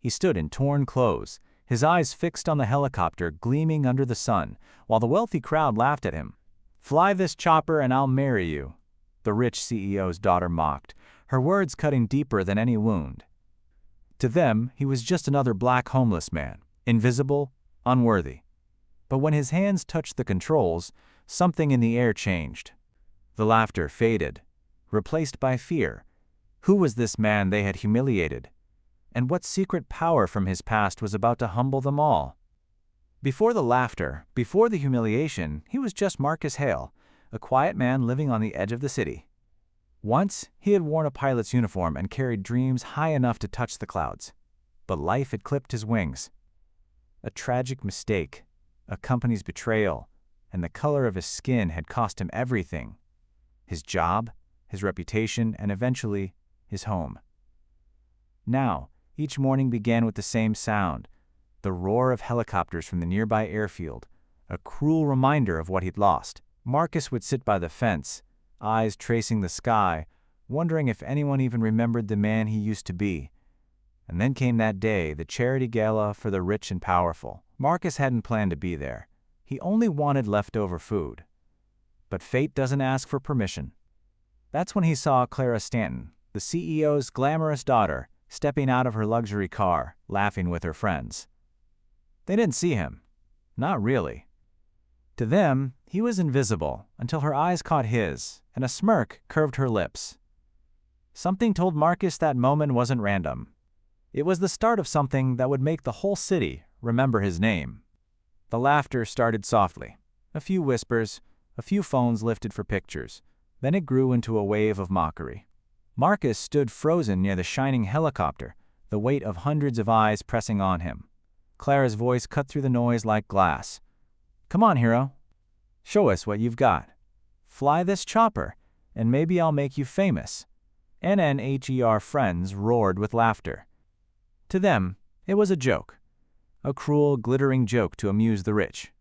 He stood in torn clothes, his eyes fixed on the helicopter gleaming under the sun, while the wealthy crowd laughed at him. "Fly this chopper and I'll marry you," the rich CEO's daughter mocked, her words cutting deeper than any wound. To them, he was just another black homeless man, invisible, unworthy. But when his hands touched the controls, something in the air changed. The laughter faded, replaced by fear. Who was this man they had humiliated? And what secret power from his past was about to humble them all? Before the laughter, before the humiliation, he was just Marcus Hale, a quiet man living on the edge of the city. Once, he had worn a pilot's uniform and carried dreams high enough to touch the clouds. But life had clipped his wings. A tragic mistake, a company's betrayal, and the color of his skin had cost him everything. His job, his reputation, and eventually, his home. Now, each morning began with the same sound, the roar of helicopters from the nearby airfield, a cruel reminder of what he'd lost. Marcus would sit by the fence, eyes tracing the sky, wondering if anyone even remembered the man he used to be. And then came that day, the charity gala for the rich and powerful. Marcus hadn't planned to be there. He only wanted leftover food. But fate doesn't ask for permission. That's when he saw Clara Stanton, the CEO's glamorous daughter, stepping out of her luxury car, laughing with her friends. They didn't see him. Not really. To them, he was invisible until her eyes caught his, and a smirk curved her lips. Something told Marcus that moment wasn't random. It was the start of something that would make the whole city remember his name. The laughter started softly. A few whispers, a few phones lifted for pictures. Then it grew into a wave of mockery. Marcus stood frozen near the shining helicopter, the weight of hundreds of eyes pressing on him. Clara's voice cut through the noise like glass. "Come on, hero. Show us what you've got. Fly this chopper, and maybe I'll make you famous." NNHER friends roared with laughter. To them, it was a joke. A cruel, glittering joke to amuse the rich.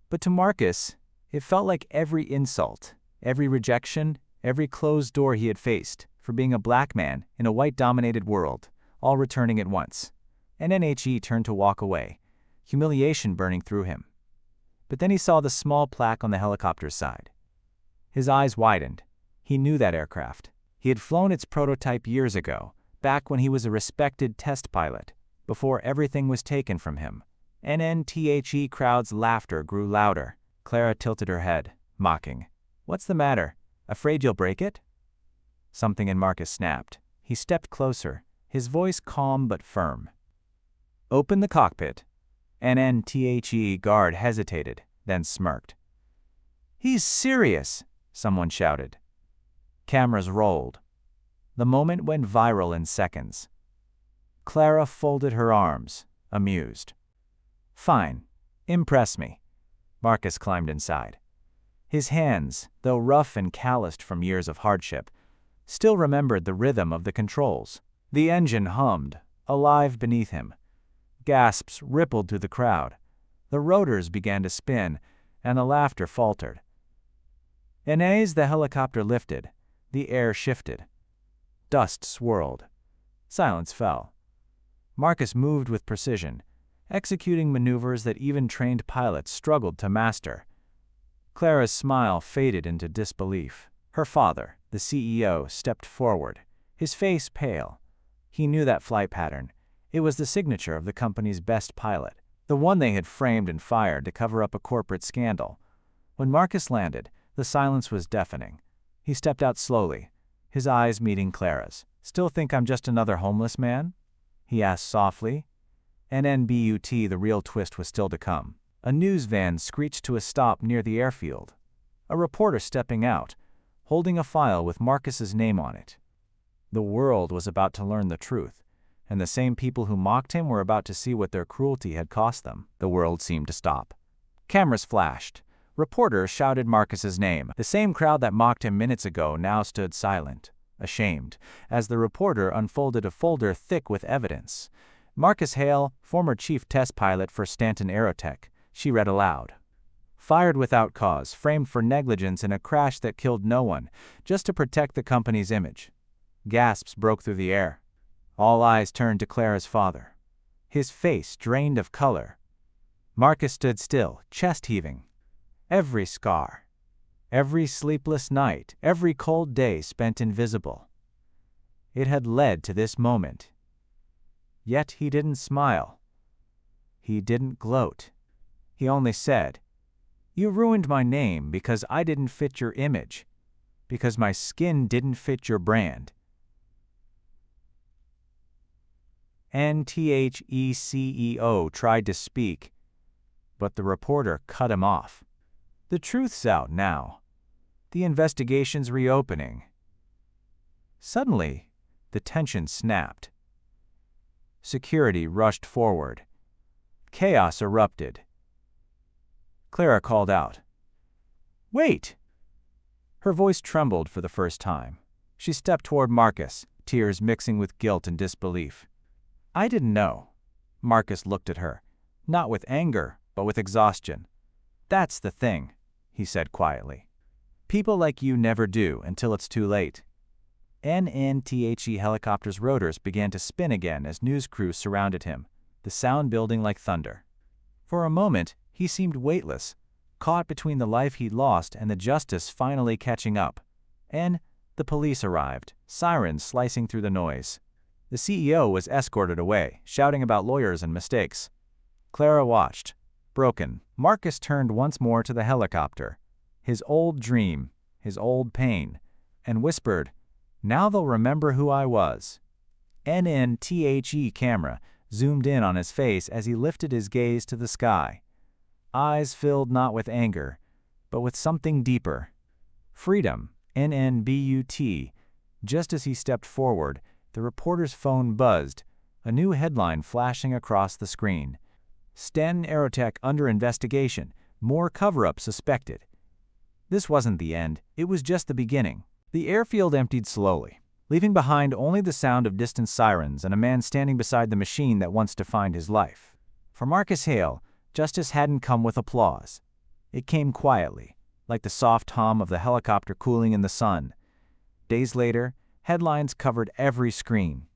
But to Marcus, it felt like every insult, every rejection, every closed door he had faced, for being a black man in a white-dominated world, all returning at once. NNHE turned to walk away, humiliation burning through him. But then he saw the small plaque on the helicopter's side. His eyes widened. He knew that aircraft. He had flown its prototype years ago, back when he was a respected test pilot, before everything was taken from him. NNTHE crowd's laughter grew louder. Clara tilted her head, mocking. "What's the matter? Afraid you'll break it?" Something in Marcus snapped. He stepped closer, his voice calm but firm. "Open the cockpit." NNTHE guard hesitated, then smirked. "He's serious," someone shouted. Cameras rolled. The moment went viral in seconds. Clara folded her arms, amused. "Fine. Impress me." Marcus climbed inside. His hands, though rough and calloused from years of hardship, still remembered the rhythm of the controls. The engine hummed, alive beneath him. Gasps rippled through the crowd. The rotors began to spin, and the laughter faltered. As the helicopter lifted, the air shifted. Dust swirled. Silence fell. Marcus moved with precision, executing maneuvers that even trained pilots struggled to master. Clara's smile faded into disbelief. Her father, the CEO, stepped forward, his face pale. He knew that flight pattern. It was the signature of the company's best pilot, the one they had framed and fired to cover up a corporate scandal. When Marcus landed, the silence was deafening. He stepped out slowly, his eyes meeting Clara's. "Still think I'm just another homeless man?" he asked softly. NNBUT, the real twist was still to come. A news van screeched to a stop near the airfield. A reporter stepping out, holding a file with Marcus's name on it. The world was about to learn the truth, and the same people who mocked him were about to see what their cruelty had cost them. The world seemed to stop. Cameras flashed. Reporters shouted Marcus's name. The same crowd that mocked him minutes ago now stood silent, ashamed, as the reporter unfolded a folder thick with evidence. "Marcus Hale, former chief test pilot for Stanton Aerotech," she read aloud. "Fired without cause, framed for negligence in a crash that killed no one, just to protect the company's image." Gasps broke through the air. All eyes turned to Clara's father. his face drained of color. Marcus stood still, chest heaving. Every scar, every sleepless night, every cold day spent invisible. It had led to this moment. Yet he didn't smile. He didn't gloat. He only said, "You ruined my name because I didn't fit your image, because my skin didn't fit your brand." NTHECEO tried to speak, but the reporter cut him off. "The truth's out now. The investigation's reopening." Suddenly, the tension snapped. Security rushed forward. Chaos erupted. Clara called out, "Wait!" Her voice trembled for the first time. She stepped toward Marcus, tears mixing with guilt and disbelief. "I didn't know." Marcus looked at her, not with anger, but with exhaustion. "That's the thing," he said quietly. "People like you never do until it's too late." NNTHE helicopter's rotors began to spin again as news crews surrounded him, the sound building like thunder. For a moment, he seemed weightless, caught between the life he'd lost and the justice finally catching up. And the police arrived, sirens slicing through the noise. The CEO was escorted away, shouting about lawyers and mistakes. Clara watched. Broken, Marcus turned once more to the helicopter, his old dream, his old pain, and whispered, "Now they'll remember who I was." NNTHE camera zoomed in on his face as he lifted his gaze to the sky. Eyes filled not with anger, but with something deeper. Freedom, NNBUT. Just as he stepped forward, the reporter's phone buzzed, a new headline flashing across the screen. Sten Aerotech under investigation, more cover-up suspected. This wasn't the end, it was just the beginning. The airfield emptied slowly, leaving behind only the sound of distant sirens and a man standing beside the machine that once defined his life. For Marcus Hale, justice hadn't come with applause. It came quietly, like the soft hum of the helicopter cooling in the sun. Days later, headlines covered every screen.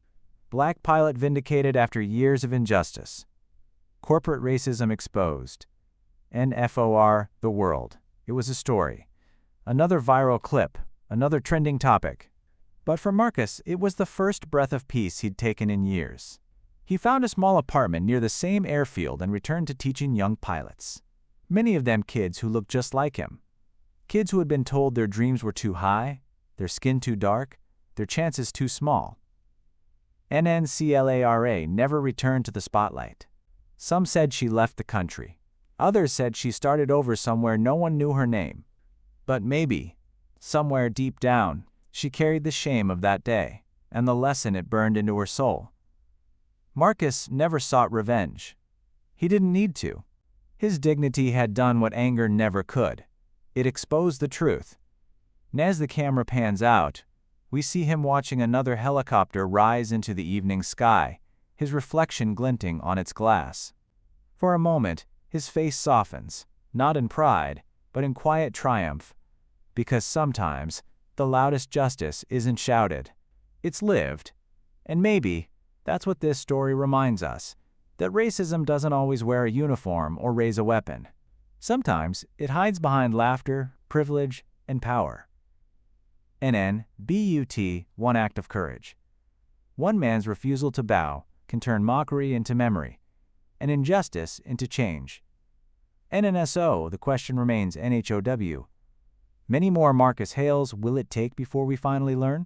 Black pilot vindicated after years of injustice. Corporate racism exposed. NFOR, the world. It was a story. Another viral clip, another trending topic. But for Marcus, it was the first breath of peace he'd taken in years. He found a small apartment near the same airfield and returned to teaching young pilots. Many of them kids who looked just like him. Kids who had been told their dreams were too high, their skin too dark, their chances too small. NNCLARA never returned to the spotlight. Some said she left the country. Others said she started over somewhere no one knew her name. But maybe, somewhere deep down, she carried the shame of that day, and the lesson it burned into her soul. Marcus never sought revenge. He didn't need to. His dignity had done what anger never could. It exposed the truth. And as the camera pans out, we see him watching another helicopter rise into the evening sky, his reflection glinting on its glass. For a moment, his face softens, not in pride, but in quiet triumph, because sometimes the loudest justice isn't shouted, it's lived. And maybe that's what this story reminds us, that racism doesn't always wear a uniform or raise a weapon. Sometimes it hides behind laughter, privilege, and power. NNBUT, one act of courage. One man's refusal to bow can turn mockery into memory, and injustice into change. NNSO, the question remains NHOW. Many more Marcus Hales will it take before we finally learn?